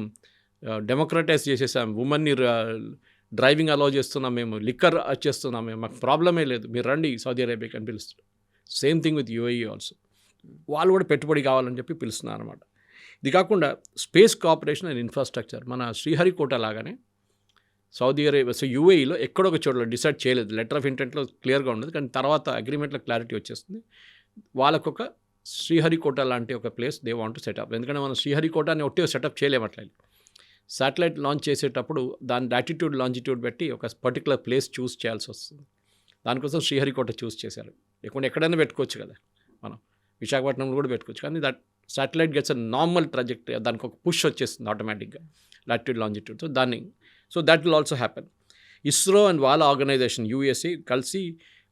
డెమోక్రటైజ్ చేసేసాం, ఉమెన్ని డ్రైవింగ్ అలౌ చేస్తున్నాం, మేము లిక్కర్ చేస్తున్నాం, మేము మాకు ప్రాబ్లమే లేదు, మీరు రండి సౌదీ అరేబియాకి అని పిలుస్తున్నాం. Same thing with UAE also. వాళ్ళు కూడా పెట్టుబడి కావాలని చెప్పి పిలుస్తున్నారు అనమాట. ఇది కాకుండా స్పేస్ కోఆపరేషన్ అండ్ ఇన్ఫ్రాస్ట్రక్చర్, మన శ్రీహరికోట లాగానే సౌదీ అరేబియా, సో యూఏఈలో ఎక్కడో ఒక చోట్ల డిసైడ్ చేయలేదు, లెటర్ ఆఫ్ ఇంటెంట్లో క్లియర్గా ఉండదు, కానీ తర్వాత అగ్రిమెంట్లో క్లారిటీ వచ్చేస్తుంది. వాళ్ళకొక శ్రీహరికోట లాంటి ఒక place they want to set up. ఎందుకంటే మనం శ్రీహరికోటని ఒట్టి సెటప్ చేయలేమట్లేదు. శాటిలైట్ లాంచ్ చేసేటప్పుడు దాని లాటిట్యూడ్ లాంజిట్యూడ్ పెట్టి ఒక పర్టికులర్ ప్లేస్ చూస్ చేయాల్సి వస్తుంది. దానికోసం శ్రీహరికోట చూస్ చేశారు. లేకుంటే ఎక్కడైనా పెట్టుకోవచ్చు కదా, మనం విశాఖపట్నంలో కూడా పెట్టుకోవచ్చు. కానీ that satellite gets a normal trajectory, దానికి ఒక పుష్ వచ్చేస్తుంది ఆటోమేటిక్గా latitude లాంజిట్యూడ్. So that will also happen. ISRO and వాళ్ళ ఆర్గనైజేషన్ యూఎస్ఏ కలిసి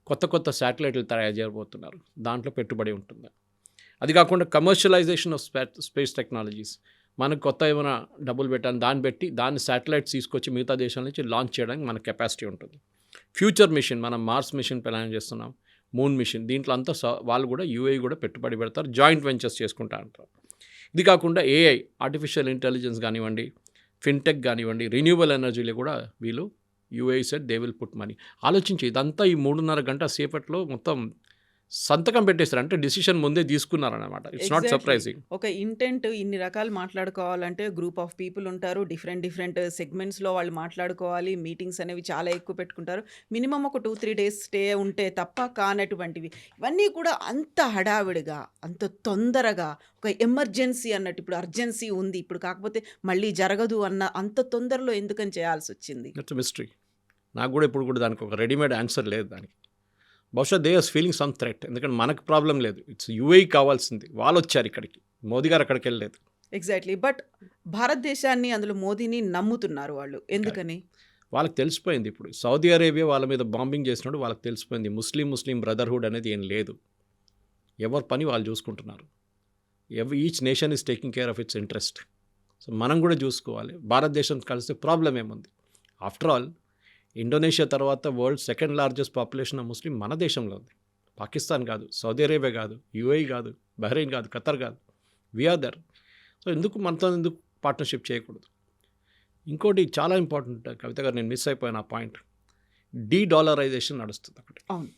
కొత్త శాటిలైట్లు తయారు చేయబోతున్నారు, దాంట్లో పెట్టుబడి ఉంటుంది. అది కాకుండా కమర్షియలైజేషన్ ఆఫ్ స్పేస్ టెక్నాలజీస్, మనకు కొత్త ఏమైనా డబ్బులు పెట్టాను దాన్ని శాటిలైట్స్ తీసుకొచ్చి మిగతా దేశాల నుంచి లాంచ్ చేయడానికి మన కెపాసిటీ ఉంటుంది. ఫ్యూచర్ మిషన్, మనం మార్స్ మిషన్ ప్లాన్ చేస్తున్నాం, మూన్ మిషన్, దీంట్లో అంతా వాళ్ళు కూడా యూఏఈ కూడా పెట్టుబడి పెడతారు, జాయింట్ వెంచర్స్ చేసుకుంటా అంటారు. ఇది కాకుండా ఏఐ, ఆర్టిఫిషియల్ ఇంటెలిజెన్స్ కానివ్వండి, ఫిన్టెక్ కానివ్వండి, రిన్యూవబుల్ ఎనర్జీలో కూడా వీళ్ళు UAE set they will put money. ఆలోచించి ఇదంతా ఈ 3.5 గంట సేపట్లో మొత్తం సంతకం పెట్టేశారు, అంటే డిసిషన్ ముందే తీసుకున్నారన్నమాట. It's not exactly. సర్ప్రైజింగ్. ఒక ఇంటెంట్ ఇన్ని రకాలు మాట్లాడుకోవాలంటే గ్రూప్ ఆఫ్ పీపుల్ ఉంటారు. డిఫరెంట్ సెగ్మెంట్స్‌లో వాళ్ళు మాట్లాడుకోవాలి. మీటింగ్స్ అనేవి చాలా ఎక్కువ పెట్టుకుంటారు. మినిమమ్ ఒక 2, 3 డేస్ స్టే ఉంటే తప్ప కానటువంటివి. ఇవన్నీ కూడా అంత హడావిడిగా, అంత తొందరగా ఒక ఎమర్జెన్సీ అన్నట్టు ఇప్పుడు అర్జెన్సీ ఉంది. ఇప్పుడు కాకపోతే మళ్ళీ జరగదు అన్న అంత తొందరలో ఎందుకని చేయాల్సొచ్చింది? It's mystery. నాకు కూడా ఇప్పుడు కూడా దానికి ఒక రెడీమేడ్ ఆన్సర్ లేదు దానికి. బహుశా they are feeling some threat. ఎందుకంటే మనకు ప్రాబ్లం లేదు, ఇట్స్ యూఏఈ కావాల్సింది. వాళ్ళు వచ్చారు ఇక్కడికి, మోదీ గారు అక్కడికి వెళ్ళలేదు. ఎగ్జాక్ట్లీ. బట్ భారతదేశాన్ని అందులో మోదీని నమ్ముతున్నారు వాళ్ళు. ఎందుకని? వాళ్ళకి తెలిసిపోయింది ఇప్పుడు. సౌదీ అరేబియా వాళ్ళ మీద బాంబింగ్ చేసినప్పుడు వాళ్ళకి తెలిసిపోయింది ముస్లిం బ్రదర్హుడ్ అనేది ఏం లేదు. ఎవరి పని వాళ్ళు చూసుకుంటున్నారు. Each nation is taking care of it's interest. So మనం కూడా చూసుకోవాలి. భారతదేశం కలిస్తే ప్రాబ్లం ఏముంది? ఆఫ్టర్ ఆల్ ఇండోనేషియా తర్వాత world second largest population of Muslim మన దేశంలో ఉంది. పాకిస్తాన్ కాదు, సౌదీ అరేబియా కాదు, యూఏఈ కాదు, బహ్రెయిన్ కాదు, ఖతర్ కాదు, వీఆర్ దర్. సో మనతో ఎందుకు పార్ట్నర్షిప్ చేయకూడదు? ఇంకోటి చాలా ఇంపార్టెంట్ కవిత గారు, నేను మిస్ అయిపోయాను ఆ పాయింట్. డీడాలరైజేషన్ నడుస్తుంది అక్కడ. అవును.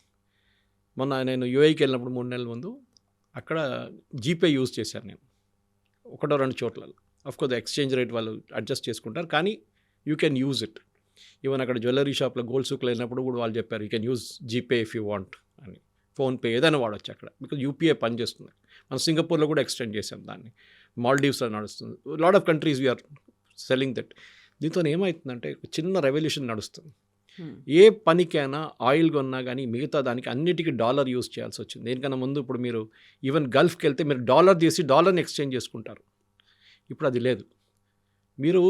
మొన్న నేను యూఏఈకి వెళ్ళినప్పుడు 3 నెలల ముందు అక్కడ జీపే యూజ్ చేశాను నేను 1-2 చోట్ల. అఫ్కోర్స్ ఎక్స్చేంజ్ రేట్ వాళ్ళు అడ్జస్ట్ చేసుకుంటారు, కానీ you can use it. Even అక్కడ జ్యువెలరీ షాప్లో గోల్డ్ సూక్లో వెళ్ళినప్పుడు కూడా వాళ్ళు చెప్పారు you can use GPay if you want అని. ఫోన్పే ఏదైనా వాడచ్చు అక్కడ, బికాజ్ యూపీఐ పనిచేస్తుంది. మనం సింగపూర్లో కూడా ఎక్స్టెండ్ చేసాం దాన్ని, మాల్డీవ్స్లో నడుస్తుంది. Lot of countries we're selling that. దీంతో ఏమవుతుందంటే చిన్న రెవల్యూషన్ నడుస్తుంది. ఏ పనికైనా ఆయిల్ కొన్నా కానీ మిగతా దానికి అన్నిటికీ డాలర్ యూజ్ చేయాల్సి వచ్చింది. దేనికన్నా ముందు ఇప్పుడు మీరు ఈవెన్ గల్ఫ్కి వెళ్తే మీరు డాలర్ తీసి డాలర్ని ఎక్స్చేంజ్ చేసుకుంటారు. ఇప్పుడు అది లేదు. మీరు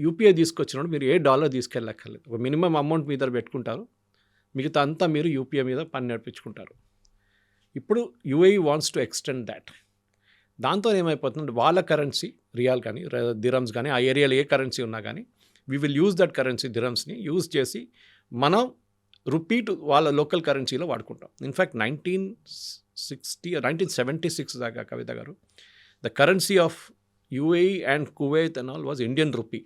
యూపీఐ తీసుకొచ్చినప్పుడు మీరు ఏ డాలర్ తీసుకెళ్ళక్కర్లేదు. ఒక మినిమం అమౌంట్ మీ దగ్గర పెట్టుకుంటారు, మిగతా అంతా మీరు యూపీఐ మీద పని నడిపించుకుంటారు. ఇప్పుడు UAE wants to extend that. దాంతో ఏమైపోతుందంటే వాళ్ళ కరెన్సీ రియాల్ కానీ దిరమ్స్ కానీ ఆ ఏరియాలో ఏ కరెన్సీ ఉన్నా కానీ we will use that currency దిరమ్స్ని యూజ్ చేసి మనం రూపీ వాళ్ళ లోకల్ కరెన్సీలో వాడుకుంటాం. ఇన్ఫ్యాక్ట్ 1976 దాకా కవిత గారు the currency of UAE and Kuwait and all was Indian rupee.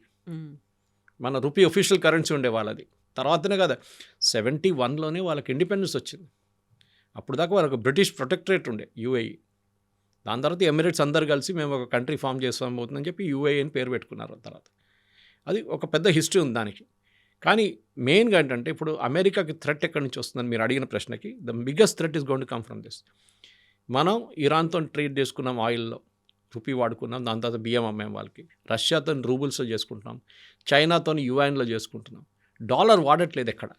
మన రూపీ ఒఫిషియల్ కరెన్సీ ఉండే వాళ్ళది. తర్వాతనే కదా 71లోనే వాళ్ళకి ఇండిపెండెన్స్ వచ్చింది. అప్పుడు దాకా వాళ్ళకి బ్రిటిష్ ప్రొటెక్టరేట్ ఉండే యూఏఈ. దాని తర్వాత ఎమిరేట్స్ అందరు కలిసి మేము ఒక కంట్రీ ఫామ్ చేస్తాం అవుతుందని చెప్పి యూఏఈ అని పేరు పెట్టుకున్నారు. తర్వాత అది ఒక పెద్ద హిస్టరీ ఉంది దానికి. కానీ మెయిన్గా ఏంటంటే ఇప్పుడు అమెరికాకి థ్రెట్ ఎక్కడి నుంచి వస్తుందని మీరు అడిగిన ప్రశ్నకి the biggest threat is going to come from this. మనం ఇరాన్తో ట్రేడ్ చేసుకున్నాం, ఆయిల్లో రూపీ వాడుకున్నాం, దాని తర్వాత బియ్యం అమ్మాం వాళ్ళకి. రష్యాతో రూబుల్స్లో చేసుకుంటున్నాం, చైనాతో యుఎన్లో చేసుకుంటున్నాం. డాలర్ వాడట్లేదు ఎక్కడ.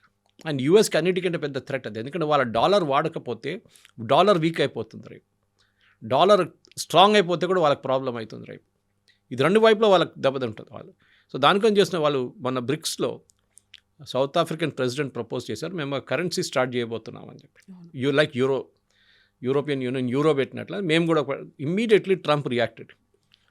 అండ్ యూఎస్కి అన్నిటికంటే పెద్ద థ్రెట్ అది. ఎందుకంటే వాళ్ళ డాలర్ వాడకపోతే డాలర్ వీక్ అయిపోతుంది రేపు. డాలర్ స్ట్రాంగ్ అయిపోతే కూడా వాళ్ళకి ప్రాబ్లం అవుతుంది రేపు. ఇది రెండు వైపులో వాళ్ళకి దెబ్బతింటుంది వాళ్ళు. సో దానికని చేసిన వాళ్ళు మన బ్రిక్స్లో సౌత్ ఆఫ్రికన్ ప్రెసిడెంట్ ప్రపోజ్ చేశారు, మేము కరెన్సీ స్టార్ట్ చేయబోతున్నాం అని చెప్పి. లైక్ యూరోపియన్ యూనియన్ యూరో పెట్టినట్ల మేము కూడా ఇమ్మీడియట్లీ ట్రంప్ రియాక్టెడ్.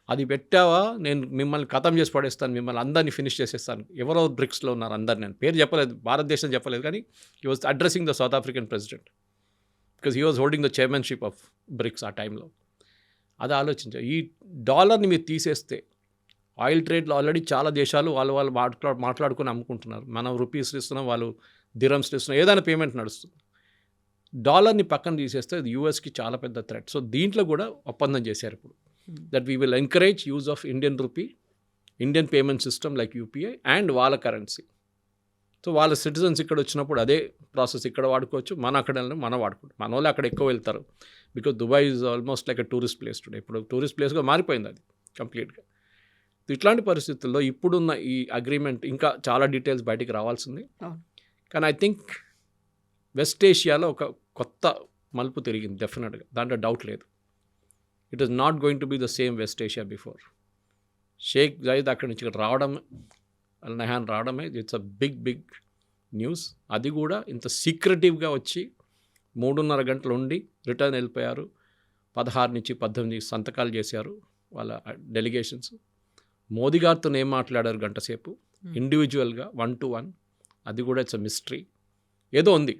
అది పెట్టావా నేను మిమ్మల్ని ఖతం చేసి పడేస్తాను, మిమ్మల్ని అందరినీ ఫినిష్ చేసేస్తాను. ఎవరో బ్రిక్స్లో ఉన్నారు అందరు, నేను పేరు చెప్పలేదు, భారతదేశం చెప్పలేదు, కానీ he was addressing the South African president because he was holding the chairmanship of BRICS ఆ టైంలో. అది ఆలోచించారు. ఈ డాలర్ని మీరు తీసేస్తే ఆయిల్ ట్రేడ్లో ఆల్రెడీ చాలా దేశాలు వాళ్ళు మాట్లాడుకుని అమ్ముకుంటున్నారు. మనం రూపీస్ ఇస్తున్నాం, వాళ్ళు దిరమ్స్ ఇస్తున్నాం, ఏదైనా పేమెంట్ నడుస్తుంది. డాలర్ని పక్కన తీసేస్తే అది యూఎస్కి చాలా పెద్ద థ్రెట్. సో దీంట్లో కూడా ఒప్పందం చేశారు ఇప్పుడు that we will encourage use of Indian rupee, Indian payment system like UPI and వాళ్ళ కరెన్సీ. సో వాళ్ళ సిటిజన్స్ ఇక్కడ వచ్చినప్పుడు అదే ప్రాసెస్ ఇక్కడ వాడుకోవచ్చు, మన అక్కడ మనం వాడుకుంటాం. మన వాళ్ళు అక్కడ ఎక్కువ వెళ్తారు because Dubai is almost like a tourist place today. ఇప్పుడు టూరిస్ట్ ప్లేస్గా మారిపోయింది అది కంప్లీట్గా. ఇట్లాంటి పరిస్థితుల్లో ఇప్పుడున్న ఈ అగ్రిమెంట్ ఇంకా చాలా డీటెయిల్స్ బయటికి రావాల్సింది. కానీ ఐ థింక్ వెస్ట్ ఏషియాలో ఒక కొత్త మలుపు తిరిగింది డెఫినెట్గా, దాంట్లో డౌట్ లేదు. It is not going to be the same West Asia before. Sheikh Zayed అక్కడి నుంచి ఇక్కడ రావడం, అల్ నహాన్ రావడమే ఇట్స్ అ బిగ్ న్యూస్. అది కూడా ఇంత సీక్రెటివ్గా వచ్చి 3.5 గంటలు ఉండి రిటర్న్ వెళ్ళిపోయారు. 16 నుంచి 18 సంతకాలు చేశారు వాళ్ళ డెలిగేషన్స్. మోదీ గారితో ఏం మాట్లాడారు గంట సేపు ఇండివిజువల్గా 1-to-1. అది కూడా ఇట్స్ అ మిస్టరీ. ఏదో ఉంది.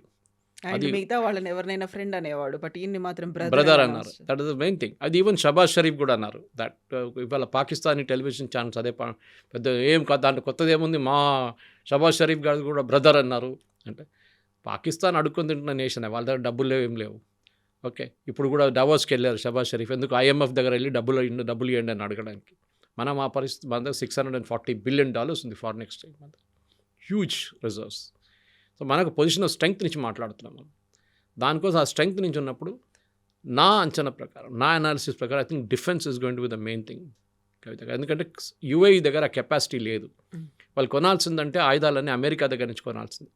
అది మిగతా వాళ్ళని ఎవరినైనా ఫ్రెండ్ అనేవాడు, బట్ ఈయన్ని మాత్రం బ్రదర్ అన్నారు. That is the main thing. అది ఈవెన్ షబాజ్ షరీఫ్ కూడా అన్నారు దట్ ఇవాళ పాకిస్తానీ టెలివిజన్ ఛానల్స్ అదే పెద్ద ఏం దాంట్లో కొత్తది ఏముంది, మా షబాజ్ షరీఫ్ గారు కూడా బ్రదర్ అన్నారు. అంటే పాకిస్తాన్ అడుక్కొని తింటున్న నేషన్, వాళ్ళ దగ్గర డబ్బులు లేవు, ఏం లేవు. ఓకే, ఇప్పుడు కూడా డవోస్కి వెళ్ళారు షబాజ్ షరీఫ్. ఎందుకు? ఐఎంఎఫ్ దగ్గర వెళ్ళి డబ్బులు ఇవ్వండి అని అడగడానికి. మనం ఆ పరిస్థితి మన దగ్గర $640 billion ఉంది ఫారిన్ ఎక్స్చేంజ్, మన హ్యూజ్ రిజర్వ్స్. సో మనకు పొజిషన్ ఆఫ్ స్ట్రెంగ్త్ నుంచి మాట్లాడుతున్నాం మనం. దానికోసం ఆ స్ట్రెంగ్త్ నుంచి ఉన్నప్పుడు నా అంచనా ప్రకారం, నా అనాలిసిస్ ప్రకారం I think defence is going to be the main thing Kavitha. ఎందుకంటే యుఏఈ దగ్గర ఆ కెపాసిటీ లేదు. వాళ్ళు కొనాల్సిందంటే ఆయుధాలన్నీ అమెరికా దగ్గర నుంచి కొనాల్సింది,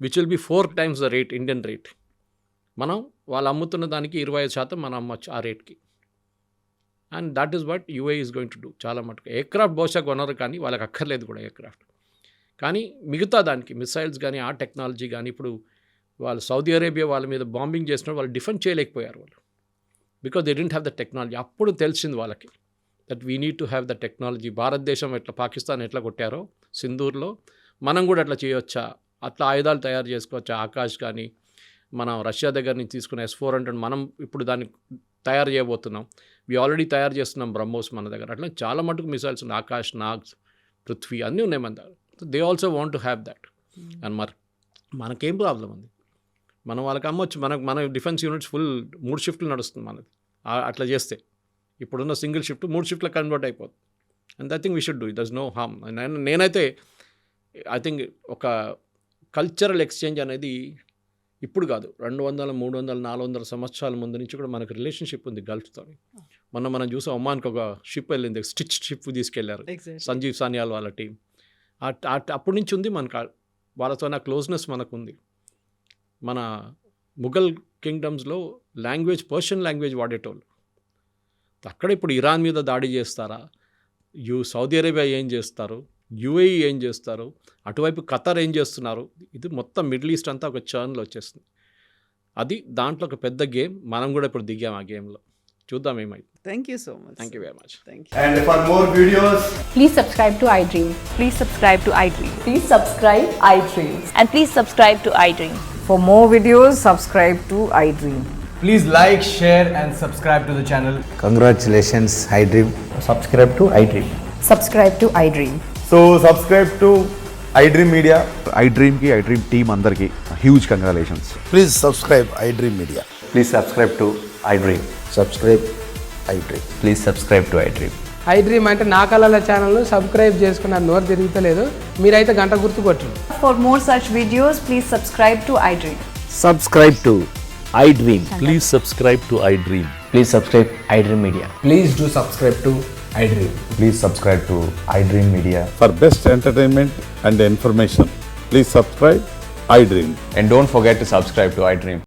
which will be 4 times the rate, Indian rate. మనం వాళ్ళు అమ్ముతున్న దానికి 25% మనం అమ్మచ్చు ఆ రేట్కి. And that is what UAE is going to do. చాలా మటుకు ఎయిర్క్రాఫ్ట్ బహుశా కొనరు, కానీ వాళ్ళకి అక్కర్లేదు కూడా ఎయిర్క్రాఫ్ట్. కానీ మిగతా దానికి మిసైల్స్ కానీ ఆ టెక్నాలజీ కానీ, ఇప్పుడు వాళ్ళు సౌదీ అరేబియా వాళ్ళ మీద బాంబింగ్ చేసినప్పుడు వాళ్ళు డిఫెండ్ చేయలేకపోయారు వాళ్ళు, because they didn't have the technology. అప్పుడు తెలిసింది వాళ్ళకి that we need to have the technology. భారతదేశం ఎట్లా పాకిస్తాన్ ఎట్లా కొట్టారో సింధూర్లో, మనం కూడా అట్లా చేయవచ్చా, అట్లా ఆయుధాలు తయారు చేసుకోవచ్చా. ఆకాష్ కానీ మనం రష్యా దగ్గర నుంచి తీసుకున్న S-400 మనం ఇప్పుడు దాన్ని తయారు చేయబోతున్నాం. ఆల్రెడీ తయారు చేస్తున్నాం బ్రహ్మోస్ మన దగ్గర. అట్లా చాలా మటుకు మిసైల్స్ ఉన్నాయి, ఆకాష్, నాగ్, పృథ్వీ అన్నీ ఉన్నాయి మన దగ్గర. They also want to have that. And మనకేం ప్రాబ్లం ఉంది, మనం వాళ్ళకి అమ్మొచ్చు. మన డిఫెన్స్ యూనిట్స్ ఫుల్ 3 షిఫ్ట్లు నడుస్తుంది మనది. అట్లా చేస్తే ఇప్పుడున్న సింగిల్ షిఫ్ట్ 3 షిఫ్ట్లకు కన్వర్ట్ అయిపోతుంది. And I think we should do it. This no harm. నేనైతే ఐ థింక్ ఒక కల్చరల్ ఎక్స్చేంజ్ అనేది ఇప్పుడు కాదు, 200, 300, 400 సంవత్సరాల ముందు నుంచి కూడా మనకు రిలేషన్షిప్ ఉంది గల్ఫ్తో. మనం చూసాం, ఒమాన్కి ఒక షిప్ వెళ్ళింది, స్టిచ్ షిప్ తీసుకెళ్లారు సంజీవ్ సాన్యాల్ వాళ్ళ టీం. అప్పటి నుంచి ఉంది మనకు వాళ్ళతో నా క్లోజ్నెస్ మనకు ఉంది. మన ముఘల్ కింగ్డమ్స్లో లాంగ్వేజ్ పర్షియన్ లాంగ్వేజ్ వాడేటోళ్ళు. అక్కడ ఇప్పుడు ఇరాన్ మీద దాడి చేస్తారా, సౌదీ అరేబియా ఏం చేస్తారు, యుఏఈ ఏం చేస్తారు, అటువైపు ఖతర్ ఏం చేస్తున్నారు, ఇది మొత్తం మిడిల్ ఈస్ట్ అంతా ఒక చర్న్లో వచ్చేస్తుంది. అది దాంట్లో ఒక పెద్ద గేమ్. మనం కూడా ఇప్పుడు దిగాం ఆ గేమ్లో. చూద్దాం ఏమైంది. Thank you so much. Thank you very much. Thank you. And for more videos, Please subscribe to iDream. Please subscribe to iDream. Please subscribe iDream. And please subscribe to iDream. For more videos, subscribe to iDream. please like, share and subscribe to the channel. Congratulations, iDream. Subscribe to iDream. Subscribe to iDream. So subscribe to iDream Media. iDream ki iDream team andarki huge congratulations. Please subscribe iDream Media. Please subscribe to iDream. Subscribe iDream. Please subscribe to iDream. iDream అంటే నా కళల ఛానల్ను subscribe చేసుకున్న నోరు తిరుగుతలేదు, మీరైతే గంట గుర్తు కొట్టండి. For more such videos, please subscribe to iDream. Subscribe to iDream. Please subscribe to iDream. Please subscribe iDream Media. Please do subscribe to iDream. Please subscribe to iDream Media. For best entertainment and information, please subscribe iDream. And don't forget to subscribe to iDream.